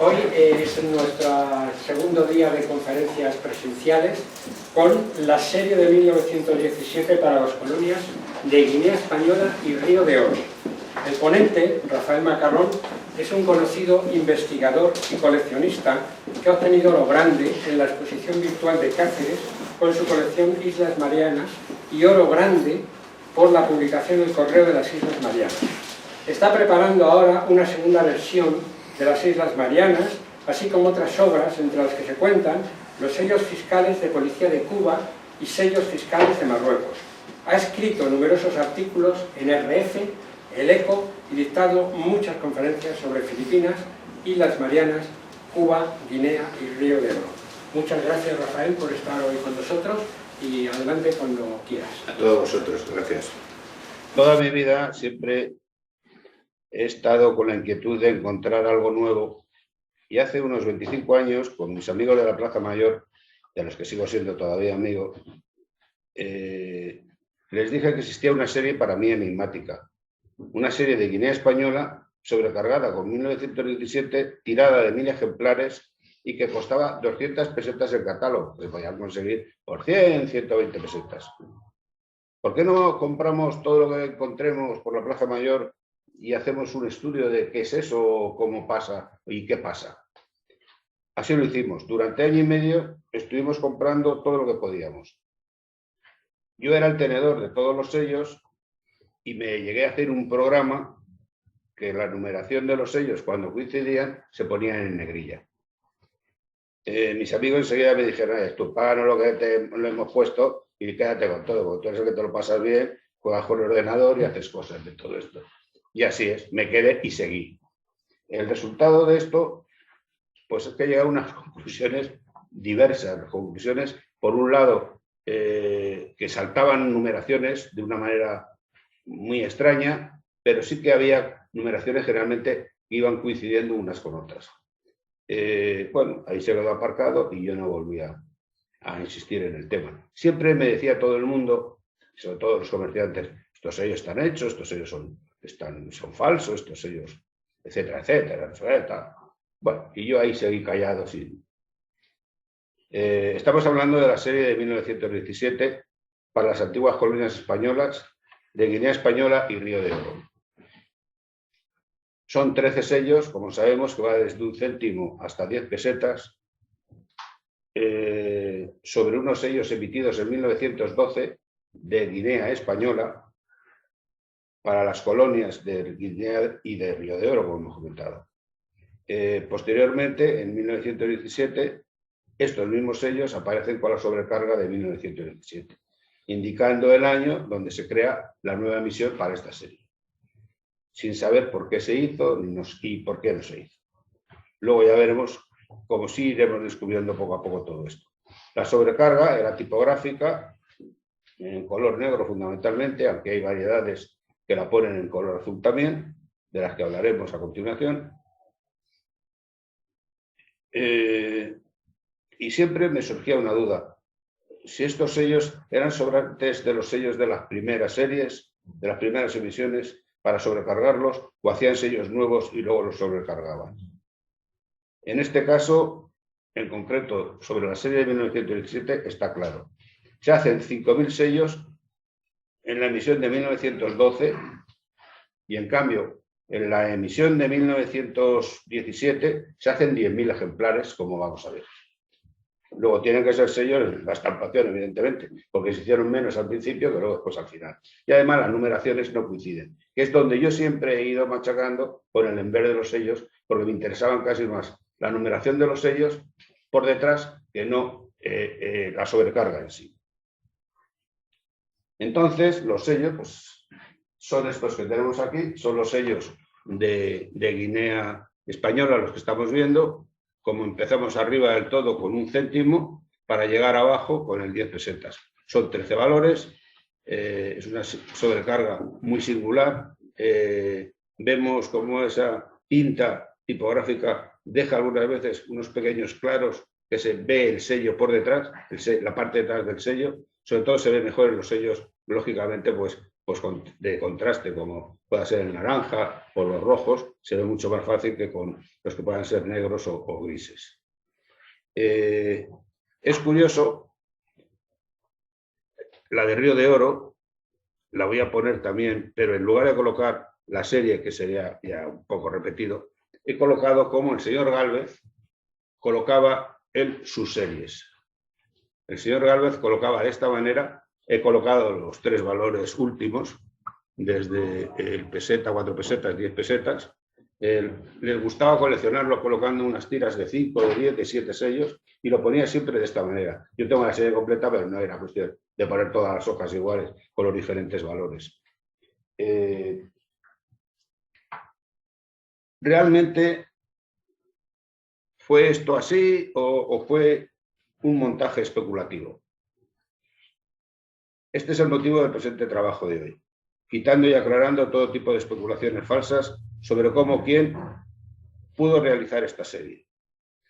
Hoy es nuestro segundo día de conferencias presenciales con la serie de 1917 para las colonias de Guinea Española y Río de Oro. El ponente, Rafael Macarrón, es un conocido investigador y coleccionista que ha obtenido lo grande en la exposición virtual de Cáceres con su colección Islas Marianas y oro grande por la publicación del Correo de las Islas Marianas. Está preparando ahora una segunda versión de las Islas Marianas, así como otras obras entre las que se cuentan los sellos fiscales de Policía de Cuba y sellos fiscales de Marruecos. Ha escrito numerosos artículos en RF, El Eco y dictado muchas conferencias sobre Filipinas, Islas Marianas, Cuba, Guinea y Río de Oro. Muchas gracias, Rafael, por estar hoy con nosotros y adelante cuando quieras. A todos vosotros, gracias. Toda mi vida siempre he estado con la inquietud de encontrar algo nuevo y hace unos 25 años, con mis amigos de la Plaza Mayor, de los que sigo siendo todavía amigo, les dije que existía una serie para mí enigmática, una serie de Guinea Española sobrecargada con 1917, tirada de 1000 ejemplares y que costaba 200 pesetas el catálogo, que podían conseguir por 100, 120 pesetas. ¿Por qué no compramos todo lo que encontremos por la Plaza Mayor y hacemos un estudio de qué es eso, cómo pasa y qué pasa? Así lo hicimos. Durante año y medio estuvimos comprando todo lo que podíamos. Yo era el tenedor de todos los sellos y me llegué a hacer un programa que la numeración de los sellos, cuando coincidían, se ponían en negrilla. Mis amigos enseguida me dijeron, tú páganos lo que lo hemos puesto y quédate con todo, porque tú eres el que te lo pasas bien, juegas con el ordenador y haces cosas de todo esto. Y así es, me quedé y seguí. El resultado de esto, pues es que he llegado a unas conclusiones diversas. Conclusiones, por un lado, que saltaban numeraciones de una manera muy extraña, pero sí que había numeraciones generalmente que iban coincidiendo unas con otras. Bueno, ahí se quedó aparcado y yo no volví a insistir en el tema. Siempre me decía todo el mundo, sobre todo los comerciantes, estos sellos están hechos, estos sellos son falsos, estos sellos, etcétera, etcétera, etcétera. Bueno, y yo ahí seguí callado. Estamos hablando de la serie de 1917 para las antiguas colonias españolas de Guinea Española y Río de Oro. Son 13 sellos, como sabemos, que va desde 1 céntimo hasta 10 pesetas, sobre unos sellos emitidos en 1912 de Guinea Española para las colonias de Guinea y de Río de Oro, como hemos comentado. Posteriormente, en 1917, estos mismos sellos aparecen con la sobrecarga de 1917, indicando el año donde se crea la nueva emisión para esta serie, sin saber por qué se hizo y por qué no se hizo. Luego ya veremos cómo sí iremos descubriendo poco a poco todo esto. La sobrecarga era tipográfica, en color negro fundamentalmente, aunque hay variedades que la ponen en color azul también, de las que hablaremos a continuación. Y siempre me surgía una duda, si estos sellos eran sobrantes de los sellos de las primeras series, de las primeras emisiones, para sobrecargarlos, o hacían sellos nuevos y luego los sobrecargaban. En este caso, en concreto, sobre la serie de 1917, está claro. Se hacen 5.000 sellos en la emisión de 1912 y, en cambio, en la emisión de 1917 se hacen 10.000 ejemplares, como vamos a ver. Luego tienen que ser sellos en la estampación, evidentemente, porque se hicieron menos al principio que luego después al final. Y además las numeraciones no coinciden, que es donde yo siempre he ido machacando con el enver de los sellos, porque me interesaban casi más la numeración de los sellos por detrás que no la sobrecarga en sí. Entonces, los sellos, pues, son estos que tenemos aquí, son los sellos de Guinea Española, los que estamos viendo, como empezamos arriba del todo con 1 céntimo para llegar abajo con el 10 pesetas. Son 13 valores, es una sobrecarga muy singular. Vemos cómo esa tinta tipográfica deja algunas veces unos pequeños claros que se ve el sello por detrás, la parte de detrás del sello. Sobre todo se ve mejor en los sellos, lógicamente, pues pues, de contraste, como pueda ser el naranja o los rojos, se ve mucho más fácil que con los que puedan ser negros o grises. Es curioso, la de Río de Oro, la voy a poner también, pero en lugar de colocar la serie, que sería ya un poco repetido, he colocado como el señor Gálvez colocaba él sus series. El señor Gálvez colocaba de esta manera, he colocado los 3 valores últimos, desde el peseta, 4 pesetas, 10 pesetas. Les gustaba coleccionarlo colocando unas tiras de 5, de 10, de 7 sellos, y lo ponía siempre de esta manera. Yo tengo la serie completa, pero no era cuestión de poner todas las hojas iguales con los diferentes valores. ¿Realmente fue esto así o fue un montaje especulativo? Este es el motivo del presente trabajo de hoy, quitando y aclarando todo tipo de especulaciones falsas sobre cómo o quién pudo realizar esta serie.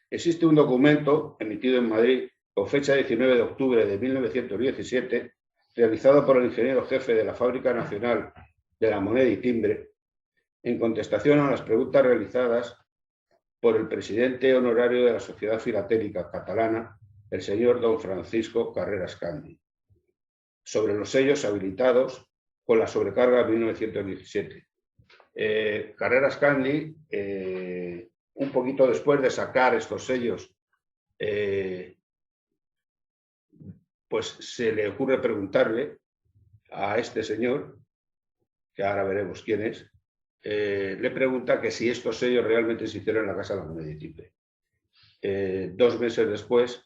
Existe un documento emitido en Madrid con fecha 19 de octubre de 1917, realizado por el ingeniero jefe de la Fábrica Nacional de la Moneda y Timbre, en contestación a las preguntas realizadas por el presidente honorario de la Sociedad Filatélica Catalana, el señor don Francisco Carreras Candi, sobre los sellos habilitados con la sobrecarga de 1917. Carreras Candi, un poquito después de sacar estos sellos, pues se le ocurre preguntarle a este señor, que ahora veremos quién es, le pregunta que si estos sellos realmente se hicieron en la Casa de la Moneda y Timbre. 2 meses después,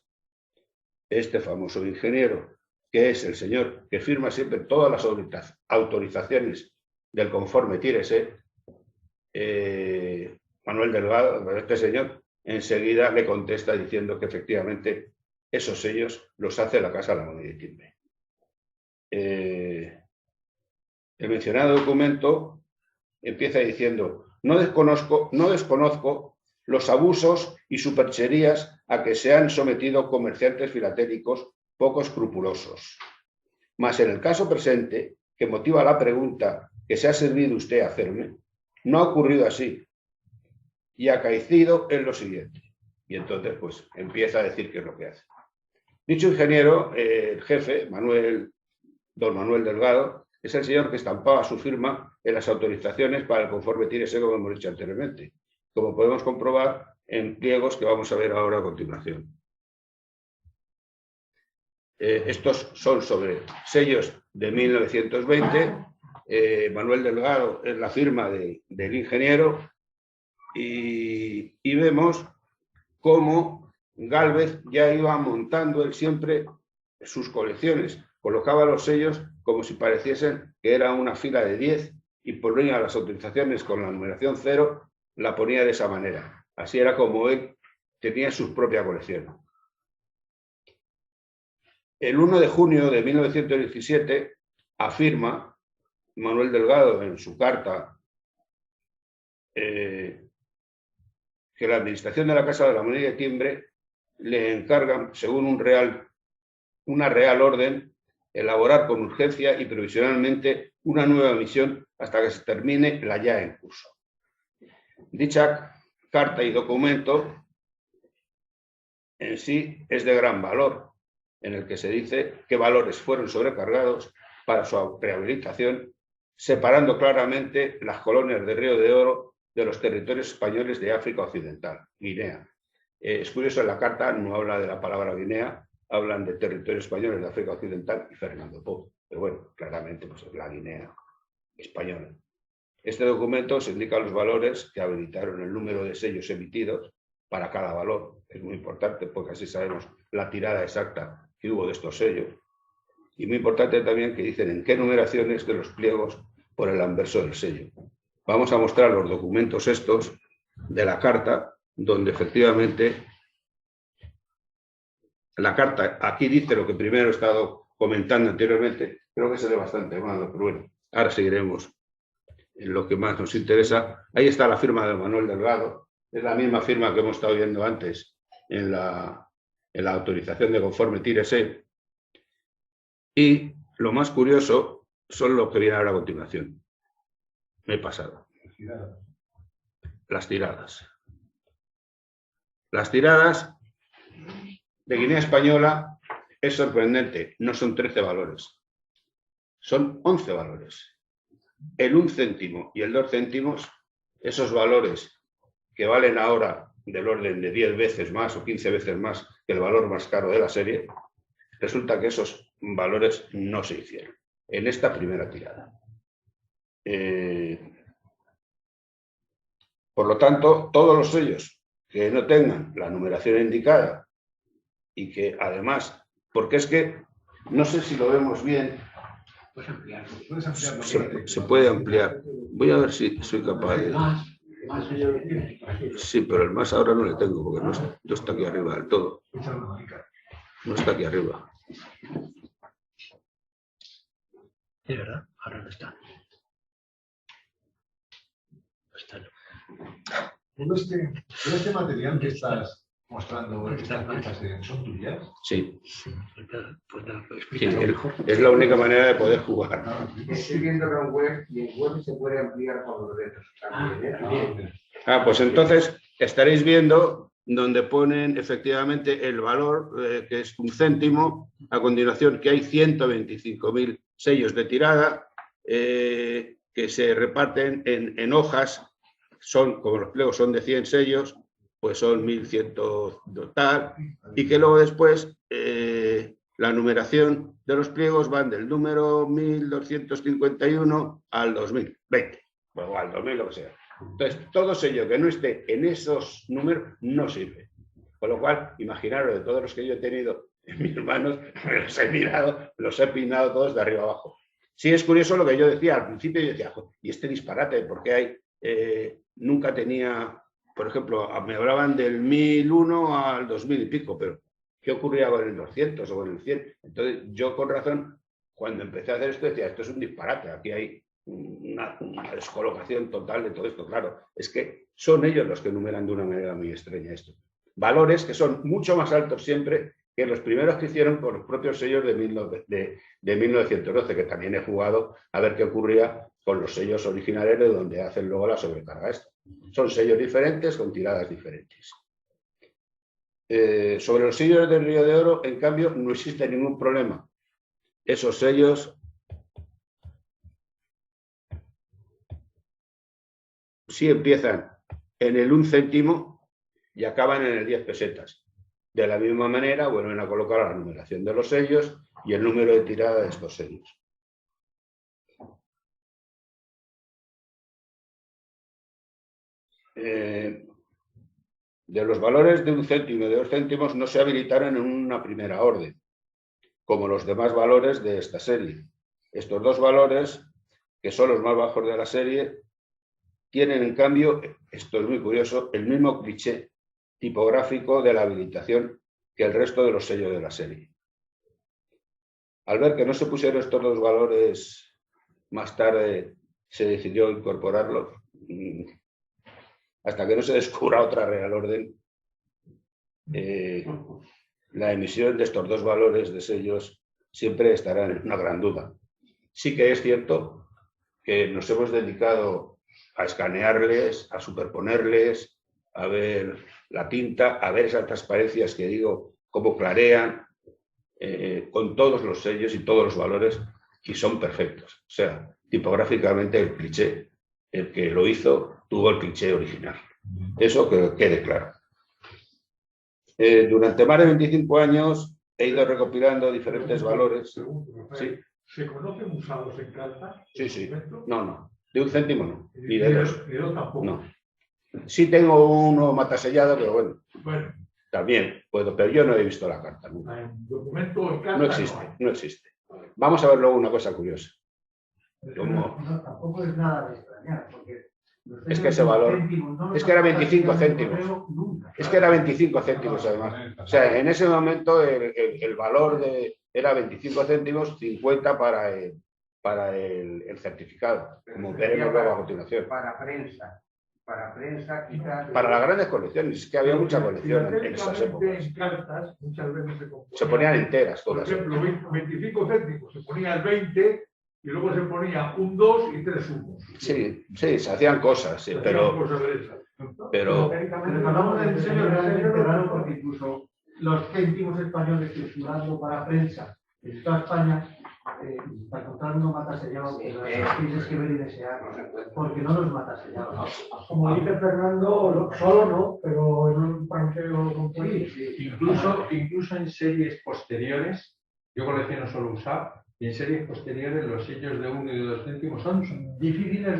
este famoso ingeniero, que es el señor que firma siempre todas las autorizaciones del conforme Tírese, Manuel Delgado, este señor, enseguida le contesta diciendo que efectivamente esos sellos los hace la Casa de la Moneda y Timbre. El mencionado documento empieza diciendo: no desconozco los abusos y supercherías a que se han sometido comerciantes filatélicos poco escrupulosos. Mas en el caso presente, que motiva la pregunta que se ha servido usted a hacerme, no ha ocurrido así y acaecido en lo siguiente. Y entonces, pues, empieza a decir qué es lo que hace. Dicho ingeniero, el jefe, don Manuel Delgado, es el señor que estampaba su firma en las autorizaciones para el conforme Tírese, como hemos dicho anteriormente, como podemos comprobar en pliegos que vamos a ver ahora a continuación. Estos son sobre sellos de 1920. Manuel Delgado es la firma del ingeniero y vemos cómo Gálvez ya iba montando él siempre sus colecciones. Colocaba los sellos como si pareciesen que era una fila de 10 y ponía las autorizaciones con la numeración 0, la ponía de esa manera. Así era como él tenía su propia colección. El 1 de junio de 1917 afirma Manuel Delgado en su carta que la administración de la Casa de la Moneda y Timbre le encargan, según una real orden, elaborar con urgencia y provisionalmente una nueva misión hasta que se termine la ya en curso. Dicha carta y documento en sí es de gran valor, en el que se dice qué valores fueron sobrecargados para su rehabilitación, separando claramente las colonias de Río de Oro de los territorios españoles de África Occidental, Guinea. Es curioso, en la carta no habla de la palabra Guinea, hablan de territorios españoles de África Occidental y Fernando Poo, pero bueno, claramente pues es la Guinea española. Este documento se indica los valores que habilitaron el número de sellos emitidos para cada valor. Es muy importante porque así sabemos la tirada exacta que hubo de estos sellos. Y muy importante también que dicen en qué numeraciones de los pliegos por el anverso del sello. Vamos a mostrar los documentos estos de la carta, donde efectivamente la carta aquí dice lo que primero he estado comentando anteriormente. Creo que se lee bastante mal, pero bueno, ahora seguiremos en lo que más nos interesa. Ahí está la firma de Manuel Delgado. Es la misma firma que hemos estado viendo antes en la autorización de conforme Tírese. Y lo más curioso son lo que viene ahora a continuación. Me he pasado. Las tiradas. Las tiradas de Guinea Española es sorprendente. No son 13 valores. Son 11 valores. El 1 céntimo y el 2 céntimos, esos valores que valen ahora del orden de 10 veces más o 15 veces más que el valor más caro de la serie, resulta que esos valores no se hicieron en esta primera tirada. Por lo tanto, todos los sellos que no tengan la numeración indicada y que además, porque es que, no sé si lo vemos bien, se puede ampliar. Voy a ver si soy capaz de... Sí, pero el más ahora no le tengo porque no está aquí arriba del todo. No está aquí arriba. Es verdad, ahora no está. No está, no. Todo este material que estás mostrando, estas piezas, ¿son tuyas? Sí. Pues nada, lo Sí, explico mejor. es la única manera de poder jugar. Estoy viendo la web y en web se puede ampliar por los dedos también. Pues entonces estaréis viendo donde ponen efectivamente el valor, que es 1 céntimo. A continuación, que hay 125.000 sellos de tirada que se reparten en hojas. Son, como los pliegos son de 100 sellos, pues son 1.100 total. Y que luego después la numeración de los pliegos van del número 1251 al 2020. O al 2000, lo que sea. Entonces, todo sello que no esté en esos números no sirve. Con lo cual, imaginaros, de todos los que yo he tenido en mis manos, me los he mirado, los he peinado todos de arriba abajo. Sí, es curioso lo que yo decía al principio. Yo decía, y este disparate, porque hay... nunca tenía, por ejemplo, me hablaban del 1001 al 2000 y pico, pero ¿qué ocurría con el 200 o con el 100? Entonces, yo con razón, cuando empecé a hacer esto, decía, esto es un disparate, aquí hay una descolocación total de todo esto. Claro, es que son ellos los que numeran de una manera muy extraña esto. Valores que son mucho más altos siempre que los primeros que hicieron con los propios sellos de 1912, que también he jugado a ver qué ocurría con los sellos originales de donde hacen luego la sobrecarga esta. Son sellos diferentes con tiradas diferentes. Sobre los sellos del Río de Oro, en cambio, no existe ningún problema. Esos sellos sí empiezan en el 1 céntimo y acaban en el 10 pesetas. De la misma manera, vuelven a colocar la numeración de los sellos y el número de tirada de estos sellos. De los valores de 1 céntimo y de 2 céntimos no se habilitaron en una primera orden, como los demás valores de esta serie. Estos dos valores, que son los más bajos de la serie, tienen en cambio, esto es muy curioso, el mismo cliché tipográfico de la habilitación que el resto de los sellos de la serie. Al ver que no se pusieron estos dos valores, más tarde se decidió incorporarlos. Hasta que no se descubra otra Real Orden, la emisión de estos dos valores de sellos siempre estará en una gran duda. Sí que es cierto que nos hemos dedicado a escanearles, a superponerles, a ver la tinta, a ver esas transparencias que digo, cómo clarean, con todos los sellos y todos los valores, y son perfectos. O sea, tipográficamente el cliché, el que lo hizo, tuvo el cliché original. Eso que quede claro. Durante más de 25 años he ido recopilando diferentes valores. ¿Sí? ¿Se conocen usados en cartas? Sí, sí. No. De 1 céntimo no. Ni de 2. De 2 tampoco. No. Sí tengo uno matasellado, pero bueno. También puedo, pero yo no he visto la carta nunca. En documento en carta No existe, no existe. Vamos a ver luego una cosa curiosa. Tampoco es nada de extrañar, porque es que ese valor, es que era 25 céntimos. Es que era 25 céntimos además. O sea, en ese momento el valor era 25 céntimos, 50 para el certificado, como veremos luego a continuación. Para prensa, quizás... Para las grandes colecciones, es que había mucha colección en esas épocas. En cartas, muchas veces se ponían enteras todas. Por ejemplo, 25 céntimos, se ponía el 20 y luego se ponía un 2 y 3 1. Sí, sí, se hacían cosas, sí, pero Hablamos de diseño realmente raro porque incluso los céntimos españoles que estudiando para prensa en toda España, para encontrar uno mata sellado, tienes que ver y desear, porque no los mata sellados. Como dice Fernando, solo no, pero en un panqueo con Incluso en series posteriores, yo colecciono solo usar, y en series posteriores los sellos de 1 y de 2 céntimos son difíciles,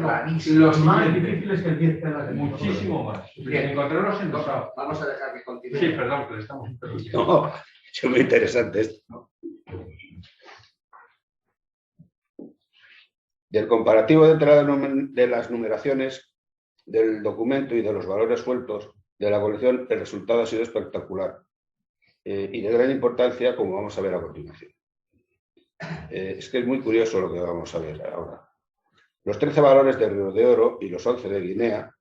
Los más difíciles que el 10 pelas de muchísimo más. Bien. Encontrarlos en dosado. Vamos a dejar que continúe. Sí, perdón, que le estamos interrumpiendo. no, es muy interesante esto. Del comparativo de las numeraciones del documento y de los valores sueltos de la colección, el resultado ha sido espectacular y de gran importancia, como vamos a ver a continuación. Es que es muy curioso lo que vamos a ver ahora. Los 13 valores de Río de Oro y los 11 de Guinea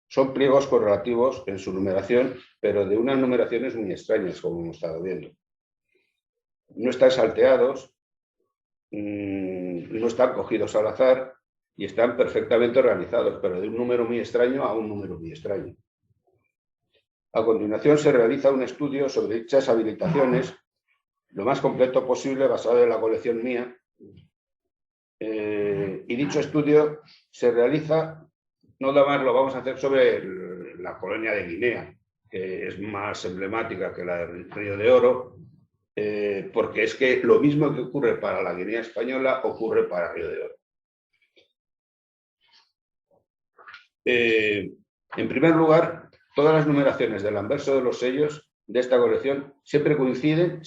son pliegos correlativos en su numeración, pero de unas numeraciones muy extrañas, como hemos estado viendo. No están salteados, no están cogidos al azar y están perfectamente organizados, pero de un número muy extraño a un número muy extraño. A continuación se realiza un estudio sobre dichas habilitaciones, lo más completo posible basado en la colección mía, y dicho estudio se realiza, no nada más lo vamos a hacer sobre la colonia de Guinea, que es más emblemática que la del Río de Oro, porque es que lo mismo que ocurre para la Guinea española ocurre para Río de Oro. En primer lugar, todas las numeraciones del anverso de los sellos de esta colección siempre coinciden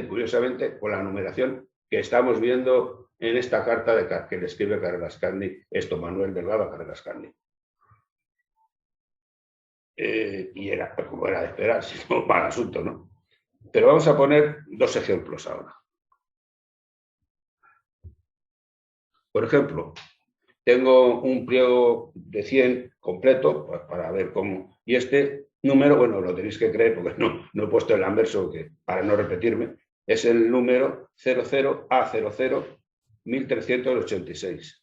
curiosamente con la numeración que estamos viendo en esta carta que le escribe Carreras Candi, Manuel Delgado Carreras Candi. Y era como era de esperar, si no, mal asunto, ¿no? Pero vamos a poner dos ejemplos ahora. Por ejemplo, tengo un pliego de 100 completo para ver cómo. Y este número, bueno, lo tenéis que creer porque no he puesto el anverso para no repetirme, es el número 00A001386.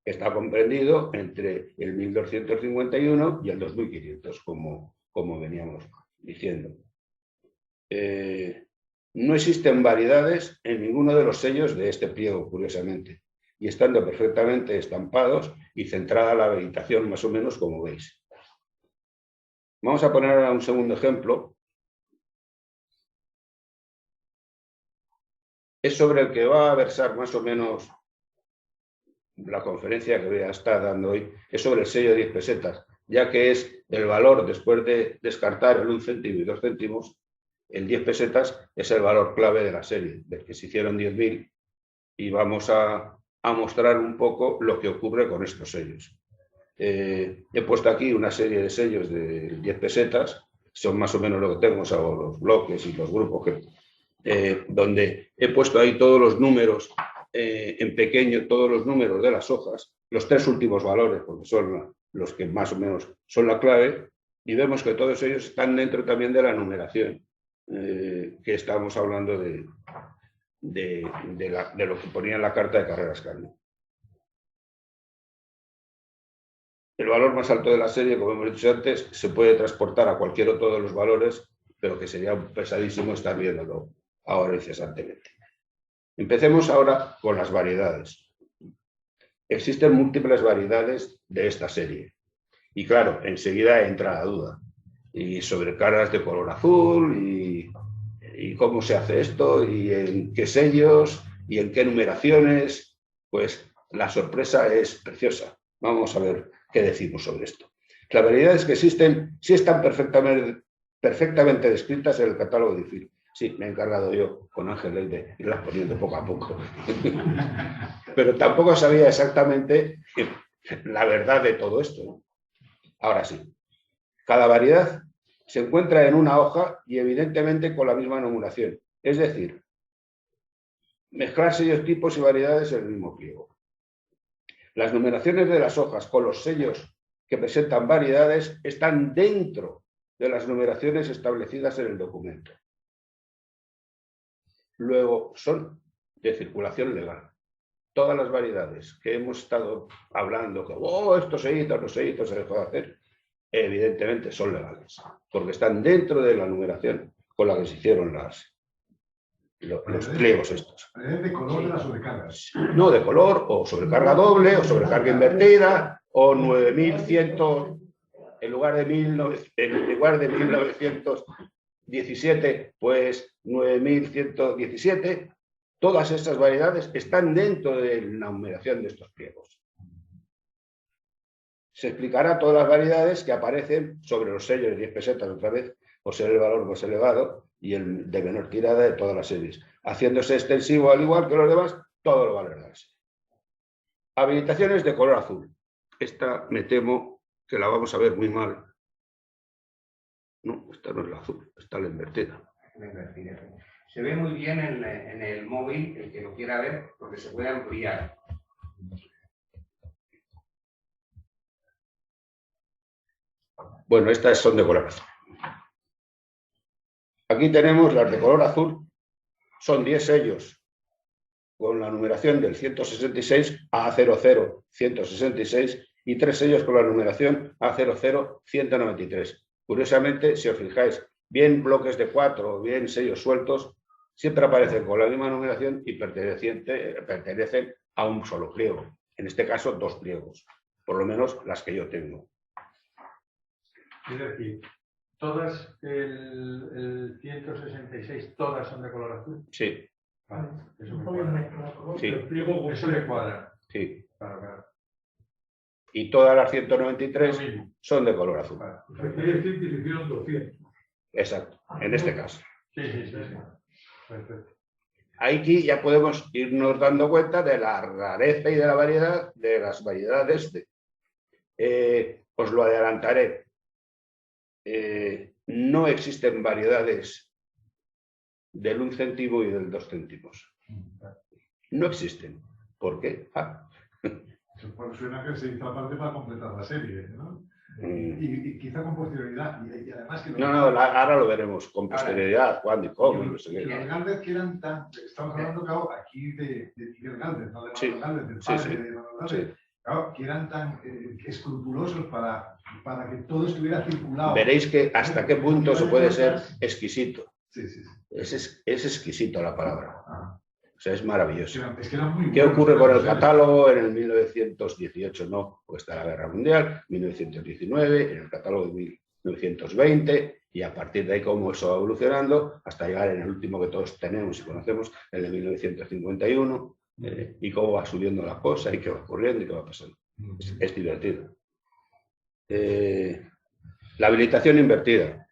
Está comprendido entre el 1251 y el 2500, como veníamos diciendo. No existen variedades en ninguno de los sellos de este pliego, curiosamente, y estando perfectamente estampados y centrada la habilitación más o menos como veis. Vamos a poner ahora un segundo ejemplo. Es sobre el que va a versar más o menos la conferencia que voy a estar dando hoy, es sobre el sello de 10 pesetas, ya que es el valor, después de descartar el 1 céntimo y 2 céntimos, el 10 pesetas es el valor clave de la serie, del que se hicieron 10.000, y vamos a mostrar un poco lo que ocurre con estos sellos. He puesto aquí una serie de sellos de 10 pesetas, son más o menos lo que tengo, o los bloques y los grupos, donde he puesto ahí todos los números, en pequeño, todos los números de las hojas, los 3 últimos valores, porque son los que más o menos son la clave, y vemos que todos ellos están dentro también de la numeración, que estamos hablando de lo que ponía en la carta de Carreras Candi. El valor más alto de la serie, como hemos dicho antes, se puede transportar a cualquier otro de los valores, pero que sería pesadísimo estar viéndolo ahora incesantemente. Empecemos ahora con las variedades. Existen múltiples variedades de esta serie. Y claro, enseguida entra la duda. Y sobre caras de color azul, y cómo se hace esto, y en qué sellos, y en qué numeraciones. Pues la sorpresa es preciosa. Vamos a ver qué decimos sobre esto. Las variedades que existen sí están perfectamente descritas en el catálogo de IFIL. Sí, me he encargado yo con Ángel Ley de irlas poniendo poco a poco. Pero tampoco sabía exactamente la verdad de todo esto, ¿no? Ahora sí, cada variedad se encuentra en una hoja y evidentemente con la misma numeración. Es decir, mezclar sellos, tipos y variedades en el mismo pliego. Las numeraciones de las hojas con los sellos que presentan variedades están dentro de las numeraciones establecidas en el documento. Luego, son de circulación legal. Todas las variedades que hemos estado hablando, que esto se hizo, no se hizo, se dejó de hacer, evidentemente son legales, porque están dentro de la numeración con la que se hicieron los pliegos estos. ¿De color de las sobrecargas? No, de color, o sobrecarga doble, o sobrecarga invertida, o 9100, en lugar de 1917, pues 9117. Todas estas variedades están dentro de la numeración de estos pliegos. Se explicará todas las variedades que aparecen sobre los sellos de 10 pesetas otra vez, por ser el valor más elevado y el de menor tirada de todas las series, haciéndose extensivo, al igual que los demás, todos los valores de la serie. Habilitaciones de color azul. Esta me temo que la vamos a ver muy mal. No, esta no es la azul, esta es la invertida. La invertida. Se ve muy bien en el móvil, el que lo quiera ver, porque se puede ampliar. Bueno, estas son de color azul. Aquí tenemos las de color azul. Son 10 sellos con la numeración del 166 A00 166 y 3 sellos con la numeración A00 193. Curiosamente, si os fijáis, bien bloques de 4 o bien sellos sueltos, siempre aparecen con la misma numeración y pertenecen a un solo pliego. En este caso, 2 pliegos, por lo menos las que yo tengo. Es decir, todas el 166, todas son de color azul. Sí. Vale, eso me No cuadra. mezcla color, Sí. el pliego Eso me cuadra. Sí. Claro. Y todas las Lo 193 mismo. son de color azul. Vale. quiere decir que se hicieron 200. Exacto, en este caso. Sí. Perfecto. Aquí ya podemos irnos dando cuenta de la rareza y de la variedad de las variedades. Os lo adelantaré. No existen variedades del 1 céntimo y del 2 céntimos. No existen. ¿Por qué? Pues suena que se hizo aparte para completar la serie, ¿no? Y quizá con posterioridad. Y además que Ahora lo veremos con posterioridad, cuándo y cómo. No sé y qué. los Gálvez que eran tan... Estamos hablando, claro, aquí de Miguel Gálvez, no de Sí. Manuel Gálvez, del Sí, padre sí. de Manuel Gálvez. Sí. Claro, que eran tan escrupulosos para que todo estuviera circulado. Veréis que hasta qué punto se puede ser exquisito. Sí. Es exquisito la palabra. O sea, es maravilloso. Es que eran muy ¿Qué buenos, ocurre con el ¿eh? catálogo en el 1918? No, pues está la Guerra Mundial, 1919, en el catálogo de 1920, y a partir de ahí cómo eso va evolucionando hasta llegar en el último que todos tenemos y conocemos, el de 1951, y cómo va subiendo la cosa y qué va ocurriendo y qué va pasando. Es divertido. La habilitación invertida.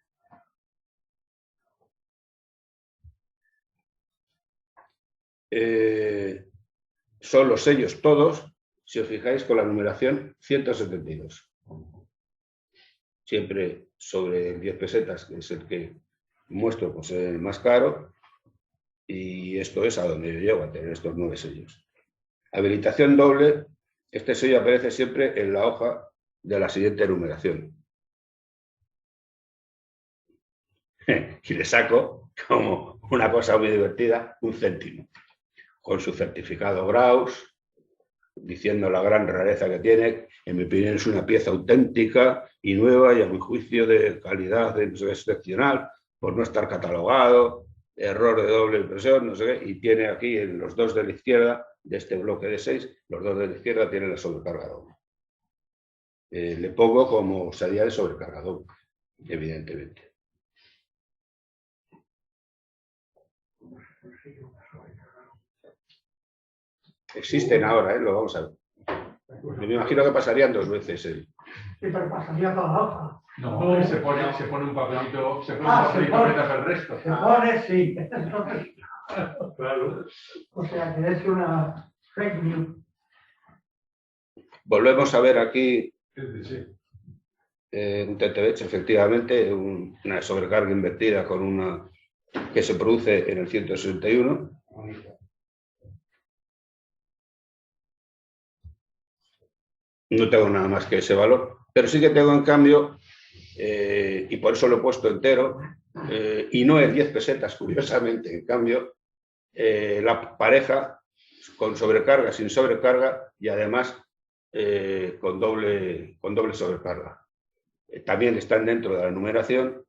Son los sellos todos, si os fijáis, con la numeración 172. Siempre sobre 10 pesetas, que es el que muestro, pues el más caro. Y esto es a donde yo llego a tener estos 9 sellos. Habilitación doble, este sello aparece siempre en la hoja de la siguiente numeración. Y le saco, como una cosa muy divertida, 1 céntimo. Con su certificado Graus, diciendo la gran rareza que tiene. En mi opinión es una pieza auténtica y nueva y a mi juicio de calidad excepcional, por no estar catalogado, error de doble impresión, no sé qué, y tiene aquí en los 2 de la izquierda, de este bloque de 6, los 2 de la izquierda tienen la sobrecarga doble. Le pongo como salida de sobrecarga doble, evidentemente. Existen ahora, lo vamos a ver. Me imagino que pasarían 2 veces el... Sí, pero pasaría toda la hoja. No, se pone un papelito, se que pone. tapa el resto. Se pone, sí. Entonces, Claro. o sea, que es una fake news. Volvemos a ver aquí Sí. un TTH, efectivamente, una sobrecarga invertida con una que se produce en el 161. No tengo nada más que ese valor, pero sí que tengo en cambio, y por eso lo he puesto entero, y no en 10 pesetas, curiosamente, en cambio, la pareja con sobrecarga, sin sobrecarga y además con doble sobrecarga. También están dentro de la numeración.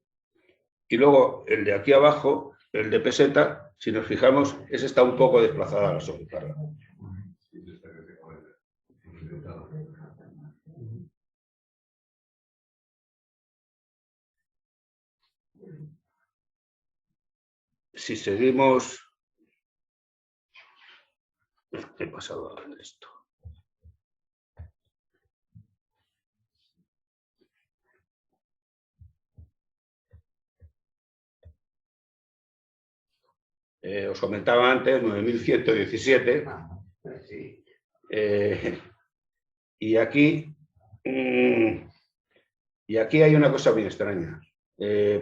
Y luego el de aquí abajo, el de peseta, si nos fijamos, ese está un poco desplazada a la sobrecarga. Si seguimos... ¿Qué ha pasado ahora en esto? Os comentaba antes, 9117. Sí. Y aquí hay una cosa muy extraña.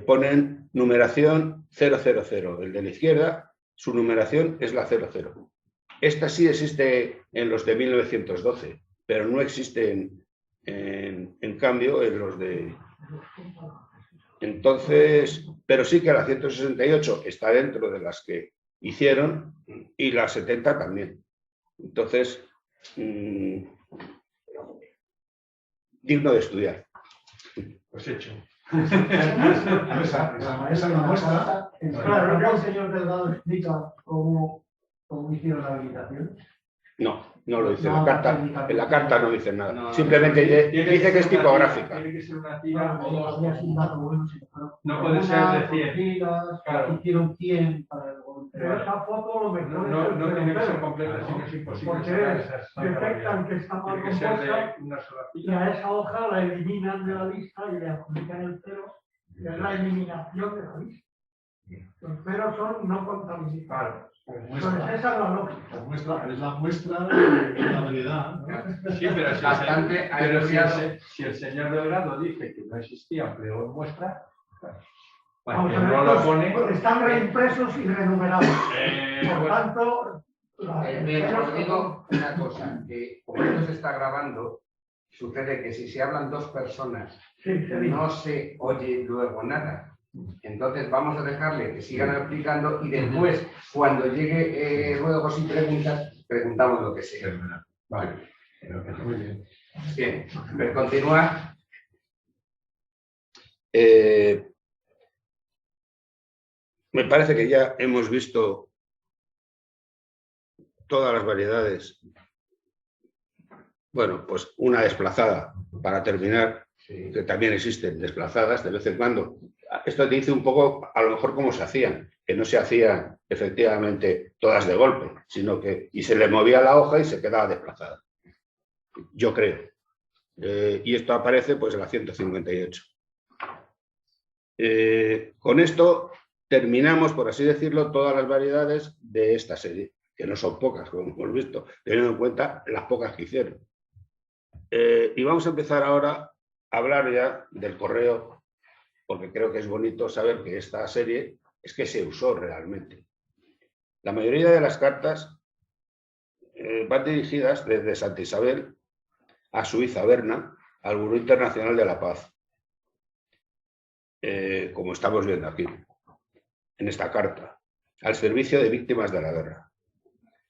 Ponen numeración 000. El de la izquierda, su numeración es la 00. Esta sí existe en los de 1912, pero no existe en cambio en los de... Entonces, pero sí que la 168 está dentro de las que hicieron y la 70 también. Entonces, digno de estudiar. Pues hecho. Esa la muestra. Claro, ¿no que el señor Delgado explica cómo hicieron la habilitación? No lo dice. No, En la carta no dice nada. No, Simplemente dice que es tipográfica. Tiene que ser una tira o dos. No puede ser de 100. Claro. Hicieron 100 para el golpe. Pero esa foto lo mejor No tiene que ser completa, sino es imposible. porque sacar esas detectan que está mal Tiene que ser compuesta de una sola y tira. a esa hoja la eliminan de la lista y le adjudican el cero, que es la eliminación de la lista. Los ceros son no contabilizados. Entonces esa es la lógica. Es la muestra de la variedad, ¿no? Sí, pero si, Bastante pero apropiado. si el señor Delgado dice que no existía empleo en muestra, Vamos que a ver, no lo pues, pone. están reimpresos y renumerados. Por Bueno, tanto, Os digo una cosa, que como esto se está grabando, sucede que si se hablan dos personas, sí, no se oye luego nada. Entonces vamos a dejarle que sigan explicando y después, cuando llegue ruegos y preguntas, preguntamos lo que sea. vale. Muy bien. Bien, pues continúa. Me parece que ya hemos visto todas las variedades. Bueno, pues una desplazada, para terminar, que también existen desplazadas de vez en cuando. Esto te dice un poco, a lo mejor, cómo se hacían, que no se hacían efectivamente todas de golpe, sino que y se le movía la hoja y se quedaba desplazada. Yo creo. Y esto aparece pues en la 158. Con esto terminamos, por así decirlo, todas las variedades de esta serie, que no son pocas, como hemos visto, teniendo en cuenta las pocas que hicieron. Y vamos a empezar ahora a hablar ya del correo, porque creo que es bonito saber que esta serie es que se usó realmente. La mayoría de las cartas van dirigidas desde Santa Isabel a Suiza, Berna, al Buró Internacional de la Paz, como estamos viendo aquí, en esta carta, al servicio de víctimas de la guerra.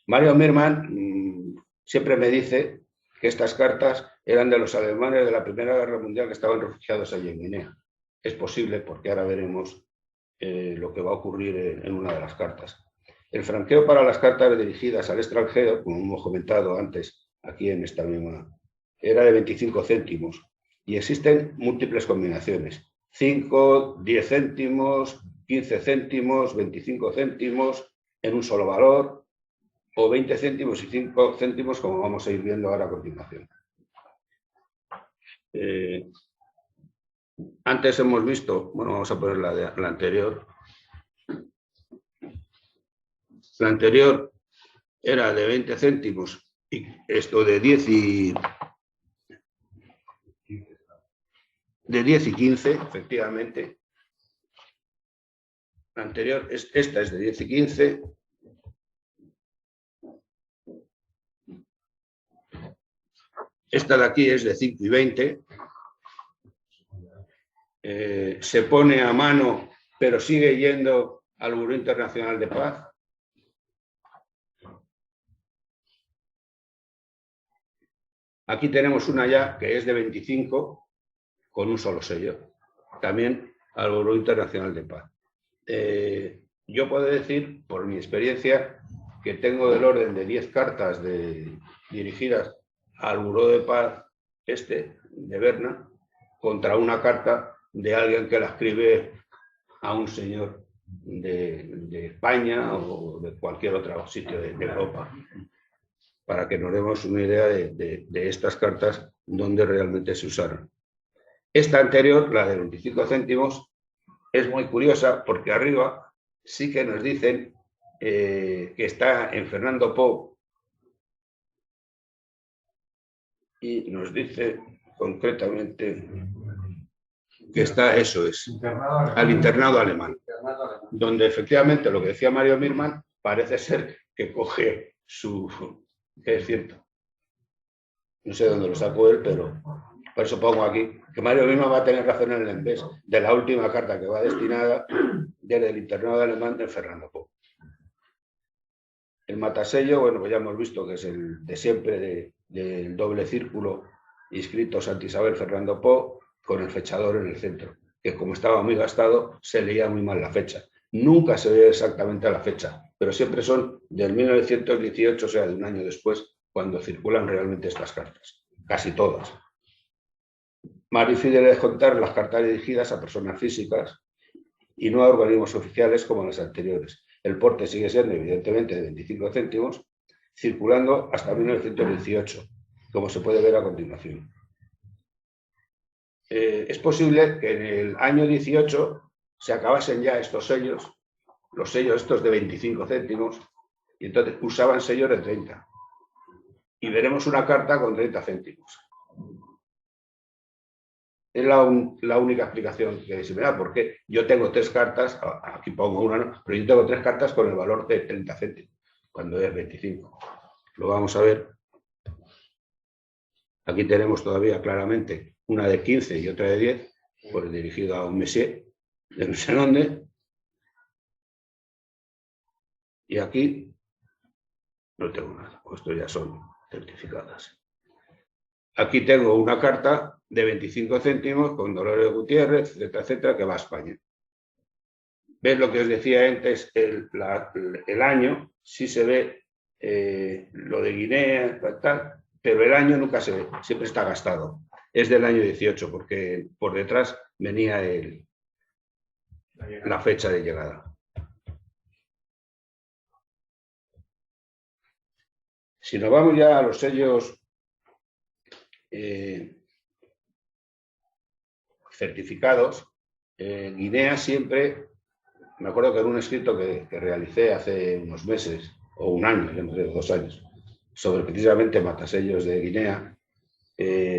Mario Mirman siempre me dice que estas cartas eran de los alemanes de la Primera Guerra Mundial que estaban refugiados allí en Guinea. Es posible, porque ahora veremos lo que va a ocurrir en una de las cartas. El franqueo para las cartas dirigidas al extranjero, como hemos comentado antes aquí en esta misma, era de 25 céntimos y existen múltiples combinaciones. 5, 10 céntimos, 15 céntimos, 25 céntimos en un solo valor, o 20 céntimos y 5 céntimos, como vamos a ir viendo ahora a continuación. Antes hemos visto, bueno, vamos a poner la anterior. La anterior era de 20 céntimos y esto de 10 y 15, efectivamente. La anterior, esta es de 10 y 15. Esta de aquí es de 5 y 20. Se pone a mano, pero sigue yendo al Buró Internacional de Paz. Aquí tenemos una ya que es de 25 con un solo sello. También al Buró Internacional de Paz. Yo puedo decir, por mi experiencia, que tengo del orden de 10 cartas dirigidas al Buró de Paz de Berna, contra una carta de alguien que la escribe a un señor de España o de cualquier otro sitio de Europa, para que nos demos una idea de estas cartas donde realmente se usaron. Esta anterior, la de 25 céntimos, es muy curiosa porque arriba sí que nos dicen que está en Fernando Po y nos dice concretamente que está, eso es, al internado alemán, donde efectivamente lo que decía Mario Mirman parece ser que coge que es cierto. No sé dónde lo sacó él, pero por eso pongo aquí que Mario Mirman va a tener razón en el envés de la última carta que va destinada desde el internado alemán de Fernando Po. El matasello, bueno, pues ya hemos visto que es el de siempre del doble círculo inscrito Santa Isabel Fernando Po con el fechador en el centro, que como estaba muy gastado se leía muy mal la fecha. Nunca se ve exactamente la fecha, pero siempre son del 1918, o sea, de un año después, cuando circulan realmente estas cartas, casi todas. Más difícil es contar las cartas dirigidas a personas físicas y no a organismos oficiales como las anteriores. El porte sigue siendo evidentemente de 25 céntimos, circulando hasta 1918, como se puede ver a continuación. Es posible que en el año 18 se acabasen ya estos sellos, los sellos estos de 25 céntimos, y entonces usaban sellos de 30. Y veremos una carta con 30 céntimos. Es la única explicación que se me da, porque yo tengo 3 cartas, aquí pongo una, ¿no? Pero yo tengo 3 cartas con el valor de 30 céntimos, cuando es 25. Lo vamos a ver. Aquí tenemos todavía claramente una de 15 y otra de 10, pues dirigido a un monsieur de no sé dónde. Y aquí no tengo nada, pues esto ya son certificadas. Aquí tengo una carta de 25 céntimos con Dolores Gutiérrez, etcétera, etcétera, que va a España. ¿Ves lo que os decía antes? El año, sí se ve lo de Guinea, tal, pero el año nunca se ve, siempre está gastado. Es del año 18, porque por detrás venía la fecha de llegada. Si nos vamos ya a los sellos certificados, Guinea siempre, me acuerdo que en un escrito que realicé hace unos meses, o un año, no sé, 2 años, sobre precisamente matasellos de Guinea,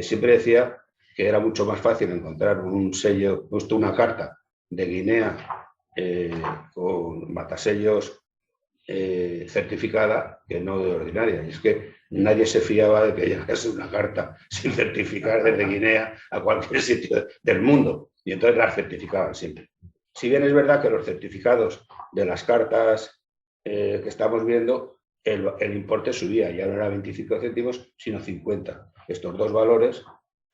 siempre decía que era mucho más fácil encontrar un sello, justo una carta de Guinea con matasellos certificada que no de ordinaria. Y es que nadie se fiaba de que llegase una carta sin certificar desde Guinea a cualquier sitio del mundo. Y entonces las certificaban siempre. Si bien es verdad que los certificados de las cartas que estamos viendo, el importe subía, ya no era 25 céntimos, sino 50. Estos dos valores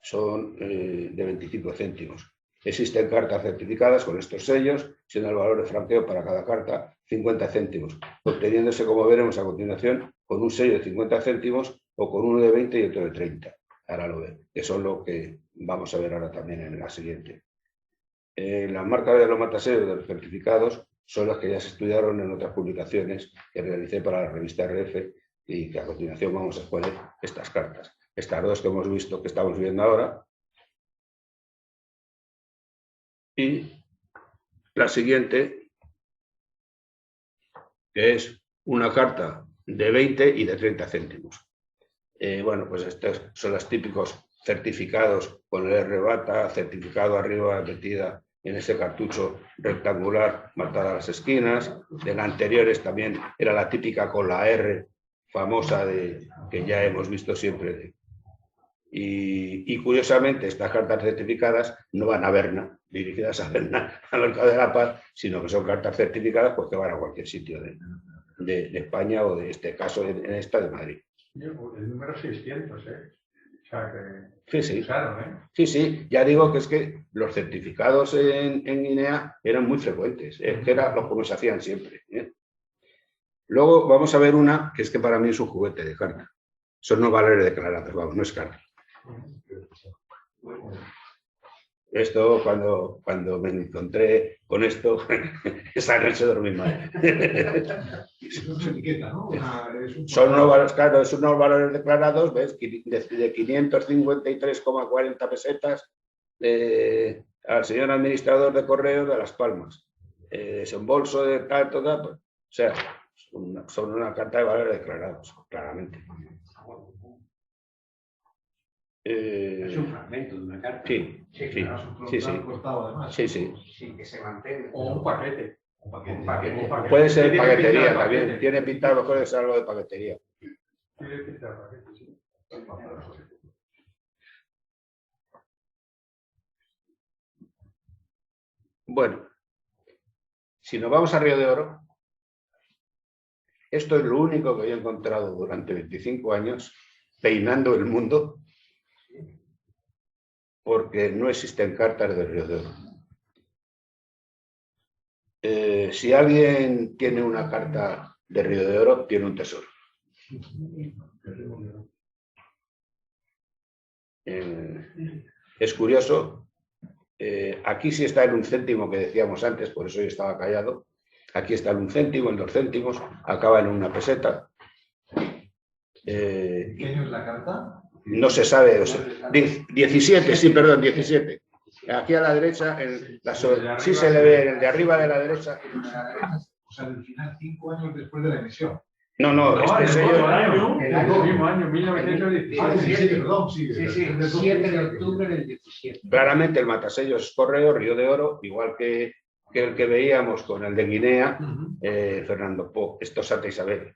son de 25 céntimos. Existen cartas certificadas con estos sellos, siendo el valor de franqueo para cada carta 50 céntimos, obteniéndose, como veremos a continuación, con un sello de 50 céntimos o con uno de 20 y otro de 30. Ahora lo ven, que son lo que vamos a ver ahora también en la siguiente. Las marcas de los matasellos de los certificados son las que ya se estudiaron en otras publicaciones que realicé para la revista RF y que a continuación vamos a exponer estas cartas. Estas dos que hemos visto, que estamos viendo ahora. Y la siguiente, que es una carta de 20 y de 30 céntimos. Bueno, pues estos son los típicos certificados con el R-Bata, certificado arriba, metida en ese cartucho rectangular marcada a las esquinas. De las anteriores también era la típica con la R famosa que ya hemos visto siempre. Y curiosamente estas cartas certificadas no van a Berna, dirigidas a Berna, al Mercado de la Paz, sino que son cartas certificadas pues, que van a cualquier sitio de España o de este caso, en esta de Madrid. El número 600, ¿eh? O sea que Sí, sí. usaron, ¿eh? Sí, sí, ya digo que es que los certificados en Guinea eran muy frecuentes, que era lo como se hacían siempre. Luego vamos a ver una que es que para mí es un juguete de carta. Son no valores declarados, vamos, no es carta. Esto, cuando me encontré con esto, esa noche dormí mal. Es una etiqueta, ¿no? Son unos valores, claro, son unos valores declarados, ¿ves? De 553,40 pesetas al señor administrador de correos de Las Palmas. Desembolso de tal, tal, pues, o sea, son una carta de valores declarados, claramente. Es un fragmento de una carta. Sí, Sí, sí, claro, sí, sí. cortado además. Sí, sí. Sí, que se mantenga. O un paquete. Un paquete. Un paquete. Un paquete. Puede ser Tiene paquetería pinta de también. paquete. Tiene pinta mejor de ser algo de paquetería. Tiene pinta de paquete, sí. Bueno, si nos vamos a Río de Oro, esto es lo único que yo he encontrado durante 25 años peinando el mundo, porque no existen cartas de Río de Oro. Si alguien tiene una carta de Río de Oro, tiene un tesoro. Es curioso, aquí sí está el 1 céntimo que decíamos antes, por eso yo estaba callado. Aquí está el 1 céntimo, el 2 céntimos, acaba en 1 peseta. ¿Qué año es la carta? No se sabe, o sea, 17, sí, perdón, 17. Aquí a la derecha, sí se le ve, el de arriba de la derecha. O sea, del final, 5 años después de la emisión. No, No, este el sello. mismo año, el el mismo año, 1917. Ah, 17, perdón, sí. Sí, sí, 7 de octubre del 17. Claramente el matasellos es Correo, Río de Oro, igual que el que veíamos con el de Guinea, Fernando Po. Esto es Santa Isabel.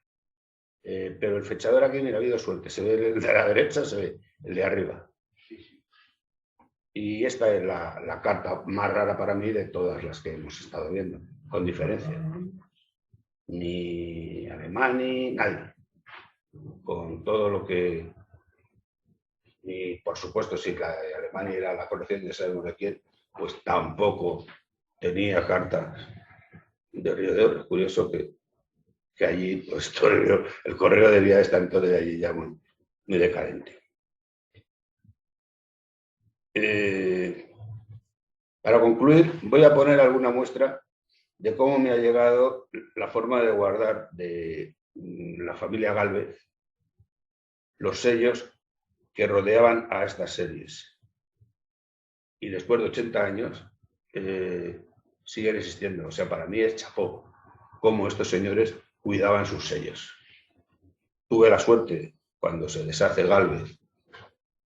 Pero el fechador aquí, mira, ha habido suerte. Se ve el de la derecha, se ve el de arriba. Y esta es la carta más rara para mí de todas las que hemos estado viendo, con diferencia. Ni alemán ni nadie. Con todo lo que... Y por supuesto, si la de Alemania era la colección de sabemos de quién, pues tampoco tenía cartas de Río de Oro. Es curioso que allí pues, todo el correo debía estar entonces allí ya muy decadente. Para concluir, voy a poner alguna muestra de cómo me ha llegado la forma de guardar de la familia Gálvez los sellos que rodeaban a estas series. Y después de 80 años siguen existiendo. O sea, para mí es chapó cómo estos señores cuidaban sus sellos. Tuve la suerte, cuando se deshace Gálvez,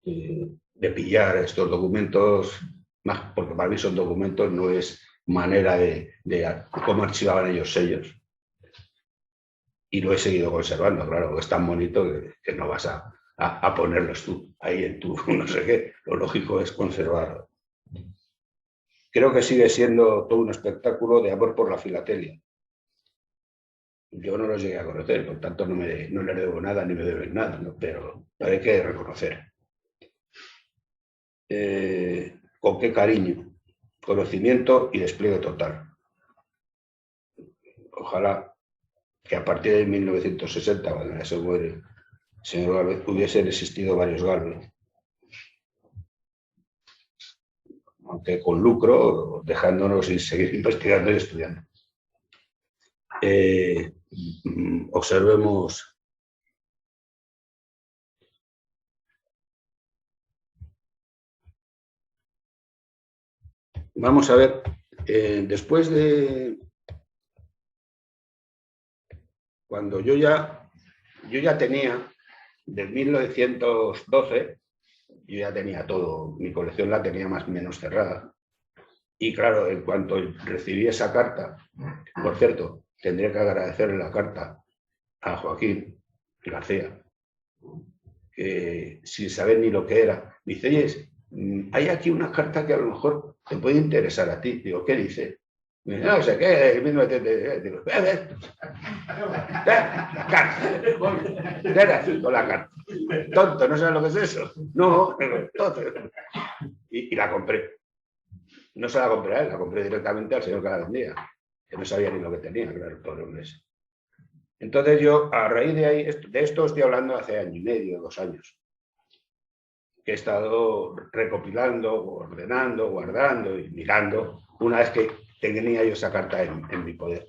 de pillar estos documentos, más porque para mí son documentos, no es manera de cómo archivaban ellos sellos. Y lo he seguido conservando, claro, es tan bonito que no vas a ponerlos tú ahí en tu no sé qué. Lo lógico es conservarlo. Creo que sigue siendo todo un espectáculo de amor por la filatelia. Yo no los llegué a conocer, por tanto no les debo nada ni me deben nada, ¿no? Pero hay que reconocer. Con qué cariño, conocimiento y despliegue total. Ojalá que a partir de 1960, cuando ya se muere el señor Gálvez, hubiesen existido varios Gálvez. Aunque con lucro, dejándonos y seguir investigando y estudiando. Observemos vamos a ver, después de cuando yo ya tenía, de 1912, yo ya tenía todo, mi colección la tenía más o menos cerrada. Y claro, en cuanto recibí esa carta, por cierto, tendría que agradecerle la carta a Joaquín García, que sin saber ni lo que era, me dice, oye, hay aquí una carta que a lo mejor te puede interesar a ti. Digo, ¿qué dice? No sé qué, 1910. Digo, con la carta. Tonto, ¿no sabes lo que es eso? No, entonces. Y la compré. No se la compré a él, la compré directamente al señor que la vendía, que no sabía ni lo que tenía, claro, todo el mes. Entonces yo, a raíz de ahí, de esto estoy hablando hace año y medio, 2 años, que he estado recopilando, ordenando, guardando y mirando, una vez que tenía yo esa carta en mi poder.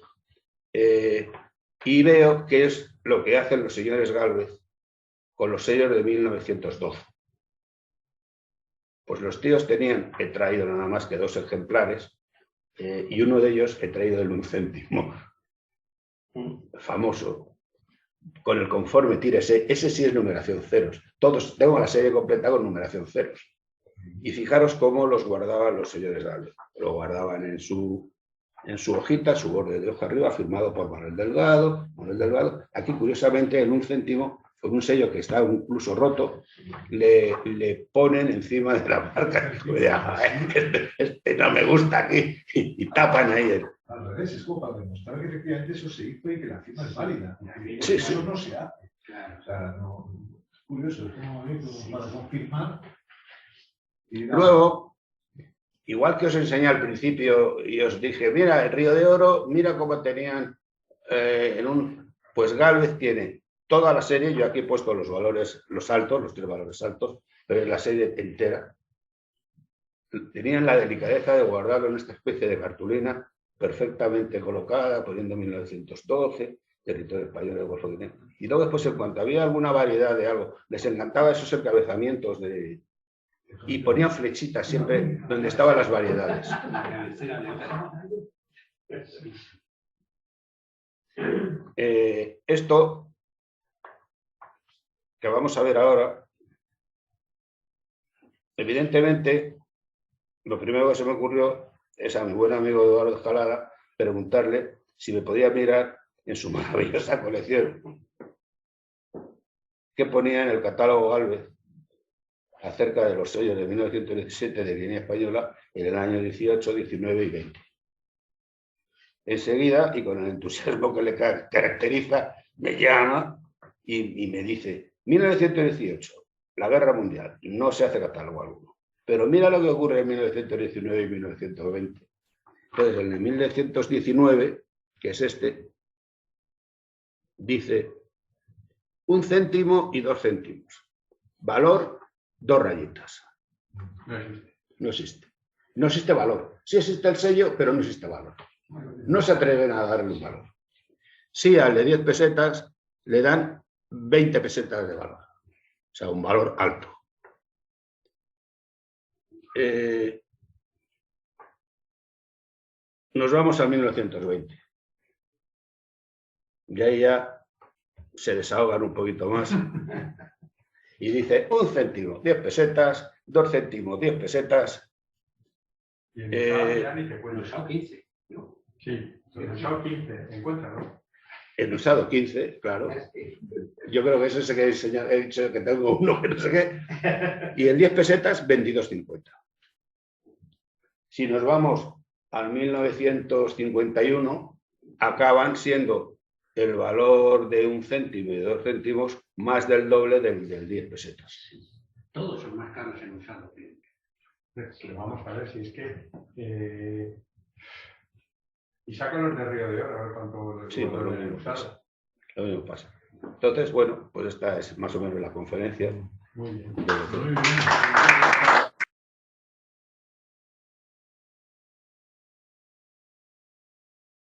Y veo qué es lo que hacen los señores Gálvez con los sellos de 1912. Pues los tíos tenían, he traído nada más que 2 ejemplares, y uno de ellos he traído el 1 céntimo, famoso, con el conforme tírese, ese sí es numeración ceros. Todos, tengo la serie completa con numeración ceros. Y fijaros cómo los guardaban los señores Gálvez. Lo guardaban en su hojita, su borde de hoja arriba, firmado por Manuel Delgado. Aquí, curiosamente, en 1 céntimo, con un sello que está incluso roto, le ponen encima de la marca. Este no me gusta aquí. Y tapan ahí. Al revés, es como para demostrar que efectivamente eso se hizo y que la firma es válida. Sí, eso sí. no se hace. O sea, no, es curioso, es como para confirmar. Luego, igual que os enseñé al principio y os dije, mira, el Río de Oro, mira cómo tenían pues Gálvez tiene toda la serie, yo aquí he puesto los valores, los altos, los 3 valores altos, pero es la serie entera. Tenían la delicadeza de guardarlo en esta especie de cartulina perfectamente colocada, poniendo 1912, territorio español del Golfo de Guinea. Y luego después, en cuanto había alguna variedad de algo, les encantaba esos encabezamientos y ponían flechitas siempre donde estaban las variedades. Esto que vamos a ver ahora, evidentemente, lo primero que se me ocurrió es a mi buen amigo Eduardo Escalada preguntarle si me podía mirar en su maravillosa colección qué ponía en el catálogo Gálvez acerca de los sellos de 1917 de Guinea Española en el año 18, 19 y 20. Enseguida, y con el entusiasmo que le caracteriza, me llama y me dice, 1918, la Guerra Mundial, no se hace catálogo alguno. Pero mira lo que ocurre en 1919 y 1920. Entonces, en el 1919, que es este, dice 1 céntimo y 2 céntimos. Valor, 2 rayitas. No existe. No existe valor. Sí existe el sello, pero no existe valor. No se atreven a darle un valor. Sí, al de 10 pesetas le dan 20 pesetas de valor. O sea, un valor alto. Nos vamos a 1920. Y ahí ya se desahogan un poquito más. Y dice 1 céntimo, 10 pesetas, 2 céntimos, 10 pesetas. Y en ya ni te cuento. Usado 15. ¿No? Sí, en usado 15, encuéntralo. En usado 15, claro. Yo creo que eso es el que he dicho que tengo uno, que no sé qué. Y en 10 pesetas, 22,50. Si nos vamos al 1951, acaban siendo el valor de 1 céntimo y 2 céntimos más del doble del 10 pesetas. Todos son más caros en usado. Pero vamos a ver si es que... Y sacan los de Río de Oro, a ver cuánto... Sí, pues lo mismo pasa. Lo mismo pasa. Entonces, bueno, pues esta es más o menos la conferencia. Muy bien. Muy bien.